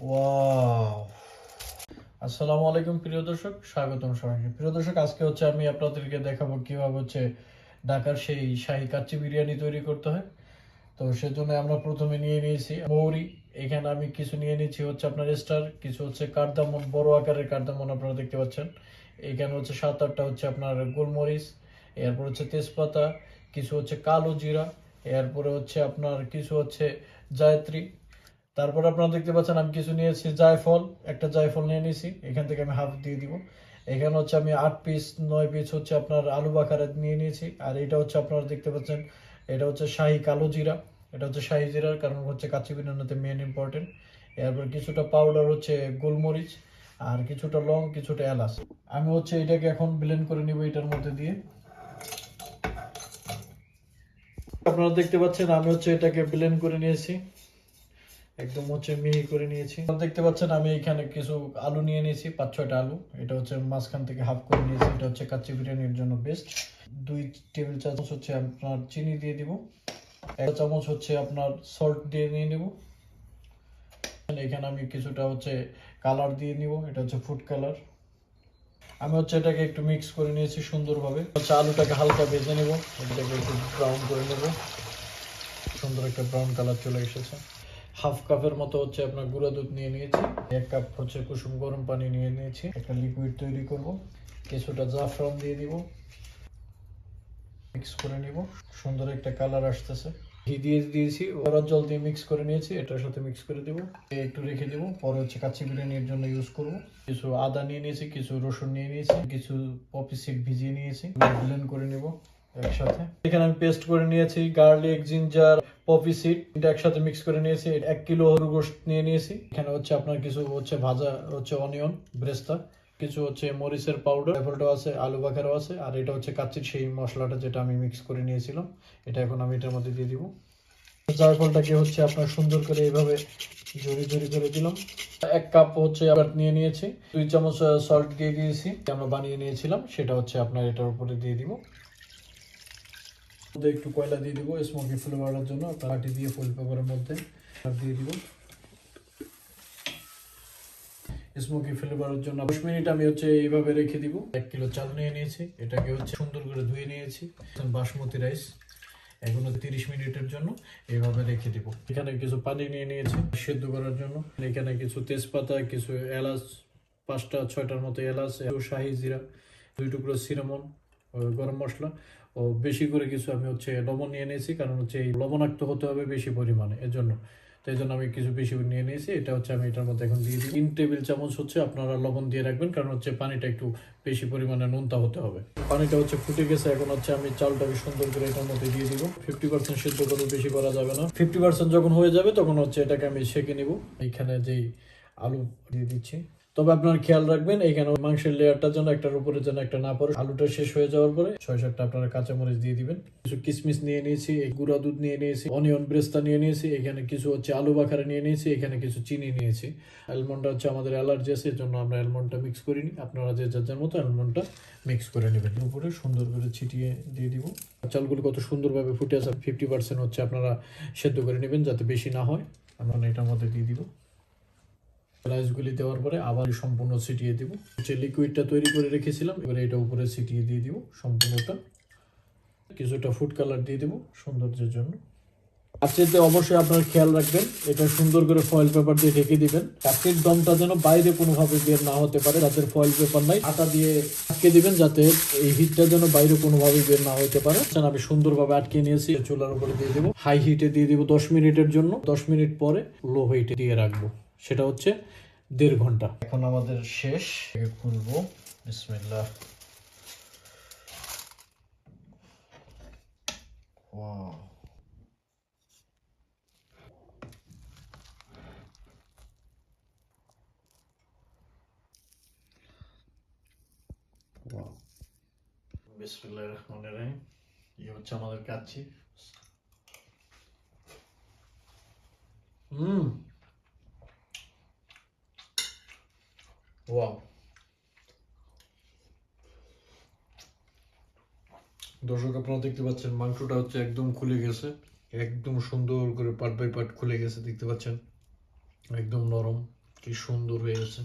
Wow, আসসালামু আলাইকুম প্রিয় দর্শক, স্বাগতম সবাইকে। প্রিয় দর্শক, আজকে আমি আপনাদেরকে দেখাবো কিভাবে ঢাকার সেই শাহী কাচ্চি বিরিয়ানি তৈরি করতে হয়। তো সেজন্য আমরা প্রথমে নিয়ে নিয়েছি মৌরি। এখানে আমি কিছু নিয়ে নিয়েছি আপনার স্টার, কিছু কার্দামন, বড় আকারের কার্দামন আপনারা দেখতে পাচ্ছেন। এখানে 7-8টা আপনার গোলমরিচ, এরপর তেজপাতা, কিছু কালো জিরা, এরপরে আপনার কিছু জায়ত্রী। তারপর আপনারা দেখতে পাচ্ছেন আমি কিছু নিয়েছি জায়ফল, একটা জায়ফল নিয়ে নিয়েছি, এখান থেকে আমি হাফ দিয়ে দিব। এখানে আমি 8-9 পিস আপনার আলু বাখারা নিয়ে নিয়েছি। আর এটা আপনারা দেখতে পাচ্ছেন, এটা শাহী কালো জিরা। এটা শাহী জিরার কারণ কাচ্চি বিরিয়ানিতে মেন ইম্পর্টেন্ট। এরপর কিছুটা পাউডার গোলমরিচ, আর কিছুটা লং, কিছুটা এলাচ। আমি এটাকে এখন ব্লেন্ড করে নিব এটার মধ্যে দিয়ে। আপনারা দেখতে পাচ্ছেন আমি এটাকে ব্লেন্ড করে নিয়েছি, একদম মিহি করে নিয়েছি। দেখতে পাচ্ছেন আমি এখানে কিছু আলু নিয়ে নিয়েছি, 5-6টা আলু। এটা মাঝখান থেকে হাফ করে নিয়েছি। এটা কাচ্চি বিরিয়ানির জন্য বেস্ট। 2 টেবিল চামচ আপনার চিনি দিয়ে দিব। 1 চামচ আপনার সল্ট দিয়ে নিয়ে নিব। এখানে আমি কিছুটা কালার দিয়ে নিব, এটা ফুড কালার। আমি এটাকে একটু মিক্স করে নিয়েছি সুন্দরভাবে। আলুটাকে হালকা ভেজে নেব, এটাকে একটু ব্রাউন করে নেব। সুন্দর একটা ব্রাউন কালার চলে এসেছে। হাফ কাপের মতো আপনার গুঁড়া দুধ নিয়ে নিয়েছি। 1 কাপ কুসুম গরম পানি নিয়ে নিয়েছি। একটা লিকুইড তৈরি করব। কিছুটা জাফরান দিয়ে দিব, মিক্স করে নিব। সুন্দর একটা কালার আসতেছে। ঘি দিয়ে দিয়েছি, গরম জল দিয়ে মিক্স করে নিয়েছি, এটার সাথে মিক্স করে দেব। একটু রেখে দেব, পরে কাচ্চি বিরিয়ানির জন্য ইউজ করব। কিছু আদা নিয়ে নিয়েছি, কিছু রসুন নিয়ে নিয়েছি, কিছু পপি সিড ভিজিয়ে নিয়েছি, ব্লেন্ড করে নেব একসাথে। এখানে আমি পেস্ট করে নিয়েছি গার্লিক, জিঞ্জার, পপি সিড, এটা একসাথে মিক্স করে নিয়েছি। 1 কিলো গরুর গোশত নিয়ে নিয়েছি। এখানে আপনার কিছু ভাজা অনিয়ন ব্রেস্তা, কিছু মরিচের পাউডার, এরপরটা আছে আলু বাখারও আছে। আর এটা কাচ্চির সেই মশলাটা যেটা আমি মিক্স করে নিয়েছিলাম, এটা এখন আমি এটার মধ্যে দিয়ে দিব। জায়ফলটাকে আপনার সুন্দর করে এইভাবে ঝুরি ঝুরি করে দিলাম। 1 কাপ আবার নিয়ে নিয়েছি। 2 চামচ সল্ট দিয়ে দিয়েছি, আমরা বানিয়ে নিয়েছিলাম, সেটা আপনার এটার উপরে দিয়ে দিব। একটু কয়লা দিয়ে দিব স্মোকি ফ্লেভারের জন্য। কাটি দিয়ে ফুল পেপারের মধ্যে দিয়ে দিব স্মোকি ফ্লেভারের জন্য। 10 মিনিট আমি এইভাবে রেখে দিব। 1 কিলো চাল নিয়ে নিয়েছি, এটাকে সুন্দর করে ধুয়ে নিয়েছি। বাসমতি রাইস, এখন 30 মিনিটের জন্য এইভাবে রেখে দিব। এখানে কিছু পানি নিয়ে নিয়েছি সেদ্ধ করার জন্য। এখানে কিছু তেজপাতা, কিছু এলাচ, 5-6টার মতো এলাচ, শাহি জিরা, 2 টুকরো সিনামন, গরম মশলা ও বেশি করে কিছু আমি লবণ নিয়ে নিয়েছি, কারণ এই লবণাক্ত হতে হবে বেশি পরিমাণে, এর জন্য। তো এই জন্য আমি কিছু বেশি নিয়ে নিয়েছি। এটা আমি এটার মধ্যে এখন দিয়ে দিই। 3 টেবিল চামচ আপনারা লবণ দিয়ে রাখবেন, কারণ পানিটা একটু বেশি পরিমাণে নোনতা হতে হবে। পানিটা ফুটে গেছে, এখন আমি চালটাকে সুন্দর করে এটার মধ্যে দিয়ে দিব। 50% সিদ্ধ করবো, বেশি করা যাবে না। 50% যখন হয়ে যাবে তখন এটাকে আমি সেঁকে নিব। এইখানে যেই আলু দিয়ে দিচ্ছি, তবে আপনার খেয়াল রাখবেন এখানে মাংসের লেয়ারটা যেন একটার উপরে যেন একটা না পড়ে। আলুটা শেষ হয়ে যাওয়ার পরে 6-7টা আপনারা কাঁচামরিচ দিয়ে দিবেন। কিছু কিশমিশ নিয়ে নিয়েছি, গুঁড়া দুধ নিয়ে নিয়েছি, অনিয়ন ব্রেস্তা নিয়ে নিয়েছি, এখানে কিছু আলু বাখারা নিয়ে নিয়েছি, এখানে কিছু চিনি নিয়েছি। অ্যালমন্ডটা আমাদের অ্যালার্জি আছে, এর জন্য আমরা অ্যালমন্ডটা মিক্স করিনি। আপনারা যে যার মতো অ্যালমন্ডটা মিক্স করে নেবেন। উপরে সুন্দর করে ছিটিয়ে দিয়ে দিব। চালগুলো কত সুন্দরভাবে ফুটে আছে। 50% আপনারা সেদ্ধ করে নেবেন যাতে বেশি না হয়। আমরা এটার মধ্যে দিয়ে দিব। রাইসগুলি দেওয়ার পরে আবার সম্পূর্ণ ছিটিয়ে দিব। লিকুইডটা তৈরি করে রেখেছিলাম, এবারে এটা উপরে ছিটিয়ে দিয়ে দিব সম্পূর্ণটা। কিছুটা ফুড কালার দিয়ে দিব সৌন্দর্যের জন্য। কাচ্চিতে অবশ্যই আপনারা খেয়াল রাখবেন, এটা সুন্দর করে ফয়েল পেপার দিয়ে ঢেকে দিবেন। কাচ্চির দমটা যেন বাইরে কোনোভাবে বের না হতে পারে। যাদের ফয়েল পেপার নাই, আটা দিয়ে আটকে দিবেন, যাতে এই হিটটা যেন বাইরে কোনোভাবে বের না হতে পারে। আমি সুন্দরভাবে আটকে নিয়েছি। চুলার উপরে দিয়ে দিব, হাই হিটে দিয়ে দিব 10 মিনিটের জন্য। 10 মিনিট পরে লো হিটে দিয়ে রাখবো, সেটা 1.5 ঘন্টা। এখন আমাদের শেষ, খুলবো। বিসমিল্লাহ। ওয়াও, বিসমিল্লাহির রহমানির রহিম। এই আমাদের কাচ্চি। ওয়াও, দর্শক আপনারা দেখতে পাচ্ছেন মাংসটা একদম খুলে গেছে, একদম সুন্দর করে পার্ট বাই পার্ট খুলে গেছে, দেখতে পাচ্ছেন একদম নরম। কি সুন্দর হয়ে গেছে।